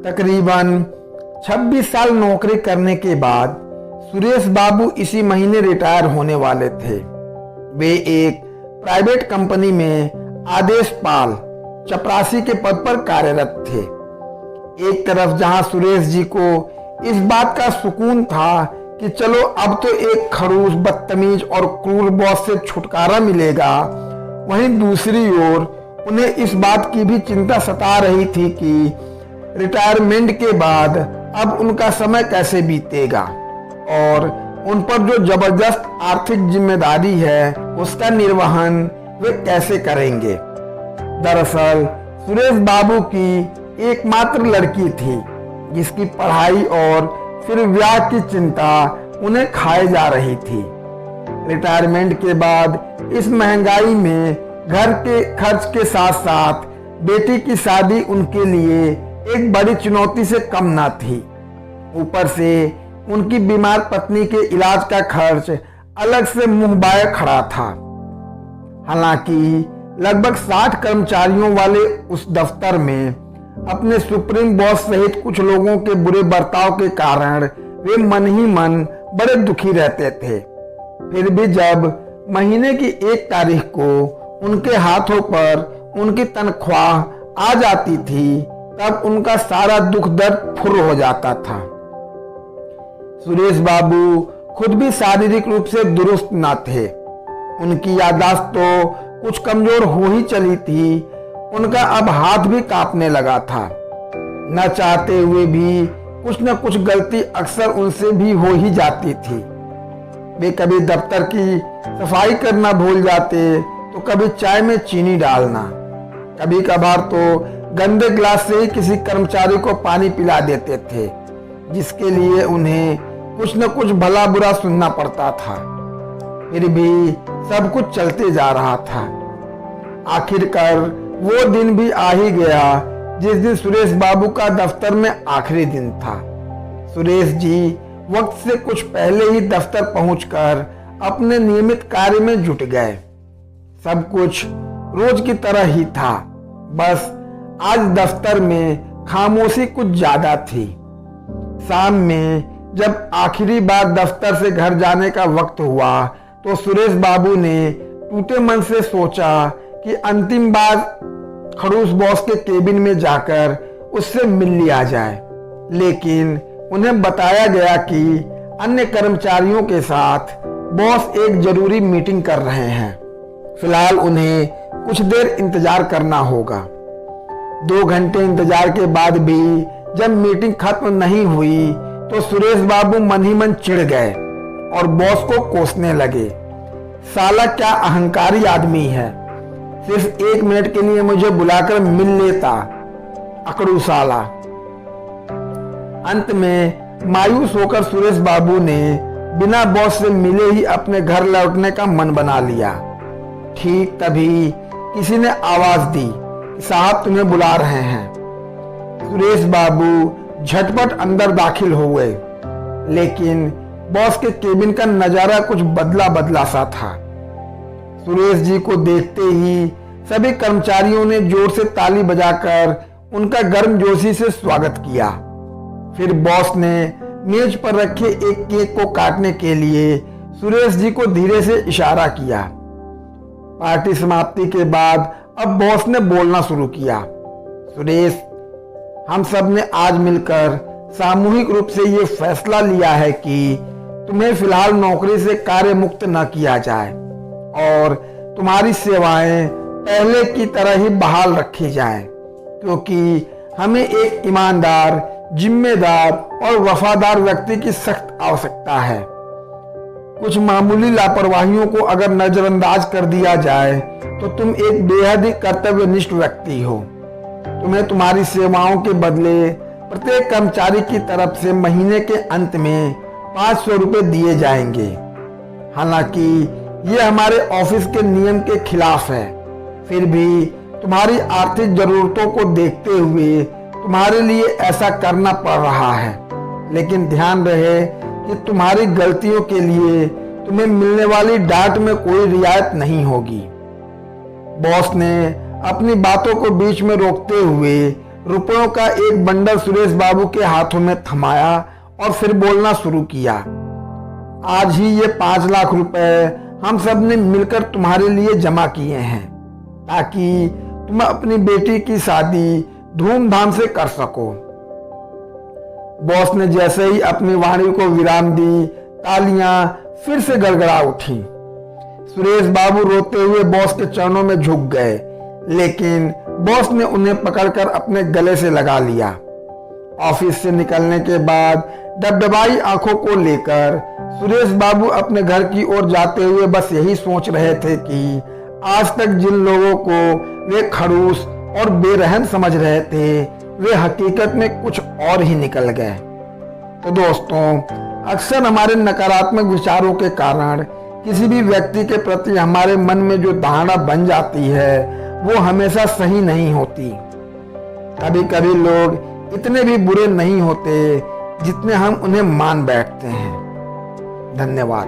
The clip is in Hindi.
तकरीबन 26 साल नौकरी करने के बाद सुरेश बाबू इसी महीने रिटायर होने वाले थे। वे एक प्राइवेट कंपनी में आदेशपाल चपरासी के पद पर कार्यरत थे। एक तरफ जहां सुरेश जी को इस बात का सुकून था कि चलो अब तो एक खड़ूस, बदतमीज और क्रूर बॉस से छुटकारा मिलेगा, वहीं दूसरी ओर उन्हें इस बात की भी चिंता सता रही थी कि रिटायरमेंट के बाद अब उनका समय कैसे बीतेगा और उन पर जो जबरदस्त आर्थिक जिम्मेदारी है उसका निर्वहन वे कैसे करेंगे। दरअसल सुरेश बाबू की एकमात्र लड़की थी जिसकी पढ़ाई और फिर ब्याह की चिंता उन्हें खाए जा रही थी। रिटायरमेंट के बाद इस महंगाई में घर के खर्च के साथ साथ बेटी की शादी उनके लिए एक बड़ी चुनौती से कम ना थी। ऊपर से उनकी बीमार पत्नी के इलाज का खर्च अलग से मुंह बाए खड़ा था। हालांकि लगभग 60 कर्मचारियों वाले उस दफ्तर में अपने सुप्रीम बॉस सहित कुछ लोगों के बुरे बर्ताव के कारण वे मन ही मन बड़े दुखी रहते थे। फिर भी जब महीने की 1 तारीख को उनके हाथों पर उनकी तनख्वाह आ जाती थी तब उनका सारा दुख दर्द फुर हो जाता था। सुरेश बाबू खुद भी शारीरिक रूप से दुरुस्त न थे। उनकी याददाश्त तो कुछ कमजोर हो ही चली थी। उनका अब हाथ भी कांपने लगा था। न चाहते हुए भी कुछ न कुछ गलती अक्सर उनसे भी हो ही जाती थी। वे कभी दफ्तर की सफाई करना भूल जाते तो कभी चाय में चीनी डालना, कभी कभार तो गंदे गिलास से ही किसी कर्मचारी को पानी पिला देते थे, जिसके लिए उन्हें कुछ न कुछ भला बुरा सुनना पड़ता था। फिर भी सब कुछ चलते जा रहा था। आखिरकार वो दिन भी आ ही गया जिस दिन सुरेश बाबू का दफ्तर में आखिरी दिन था। सुरेश जी वक्त से कुछ पहले ही दफ्तर पहुंचकर अपने नियमित कार्य में जुट गए। सब कुछ रोज की तरह ही था, बस आज दफ्तर में खामोशी कुछ ज्यादा थी। शाम में जब आखिरी बार दफ्तर से घर जाने का वक्त हुआ तो सुरेश बाबू ने टूटे मन से सोचा कि अंतिम बार खड़ूस बॉस के केबिन में जाकर उससे मिल लिया जाए, लेकिन उन्हें बताया गया कि अन्य कर्मचारियों के साथ बॉस एक जरूरी मीटिंग कर रहे हैं। फिलहाल उन्हें कुछ देर इंतजार करना होगा। 2 घंटे इंतजार के बाद भी जब मीटिंग खत्म नहीं हुई तो सुरेश बाबू मन ही मन चिढ़ गए और बॉस को कोसने लगे। साला क्या अहंकारी आदमी है, सिर्फ 1 मिनट के लिए मुझे बुलाकर मिल लेता, अकड़ू साला। अंत में मायूस होकर सुरेश बाबू ने बिना बॉस से मिले ही अपने घर लौटने का मन बना लिया। ठीक तभी किसी ने आवाज दी, साहब तुम्हें बुला रहे हैं। सुरेश बाबू झटपट अंदर दाखिल हो गए, लेकिन बॉस के केबिन का नजारा कुछ बदला बदला सा था। सुरेश जी को देखते ही सभी कर्मचारियों ने जोर से ताली बजाकर उनका गर्मजोशी से स्वागत किया। फिर बॉस ने मेज पर रखे एक केक को काटने के लिए सुरेश जी को धीरे से इशारा किया। पार्टी समाप्ति के बाद अब बॉस ने बोलना शुरू किया। सुरेश, हम सब ने आज मिलकर सामूहिक रूप से ये फैसला लिया है कि तुम्हें फिलहाल नौकरी से कार्य मुक्त न किया जाए और तुम्हारी सेवाएं पहले की तरह ही बहाल रखी जाएं, क्योंकि हमें एक ईमानदार, जिम्मेदार और वफादार व्यक्ति की सख्त आवश्यकता है। कुछ मामूली लापरवाहियों को अगर नजरअंदाज कर दिया जाए तो तुम एक बेहद ही कर्तव्यनिष्ठ व्यक्ति हो। तुम्हें तुम्हारी सेवाओं के बदले प्रत्येक कर्मचारी की तरफ से महीने के अंत में 500 रुपए दिए जाएंगे। हालांकि ये हमारे ऑफिस के नियम के खिलाफ है, फिर भी तुम्हारी आर्थिक जरूरतों को देखते हुए तुम्हारे लिए ऐसा करना पड़ रहा है। लेकिन ध्यान रहे कि तुम्हारी गलतियों के लिए तुम्हें मिलने वाली डांट में कोई रियायत नहीं होगी। बॉस ने अपनी बातों को बीच में रोकते हुए रुपयों का एक बंडल सुरेश बाबू के हाथों में थमाया और फिर बोलना शुरू किया। आज ही ये 5 लाख रुपए हम सब ने मिलकर तुम्हारे लिए जमा किए हैं ताकि तुम अपनी बेटी की शादी धूमधाम से कर सको। बॉस ने जैसे ही अपनी वाणी को विराम दी, तालियां फिर से गड़गड़ा उठी। सुरेश बाबू रोते हुए बॉस के चरणों में झुक गए, लेकिन बॉस ने उन्हें पकड़कर अपने गले से लगा लिया। ऑफिस से निकलने के बाद डबडबाई आंखों को लेकर सुरेश बाबू अपने घर की ओर जाते हुए बस यही सोच रहे थे कि आज तक जिन लोगों को वे खड़ूस और बेरहम समझ रहे थे, वे हकीकत में कुछ और ही निकल गए। तो दोस्तों, अक्सर हमारे नकारात्मक विचारों के कारण किसी भी व्यक्ति के प्रति हमारे मन में जो धारणा बन जाती है वो हमेशा सही नहीं होती। कभी कभी लोग इतने भी बुरे नहीं होते जितने हम उन्हें मान बैठते हैं। धन्यवाद।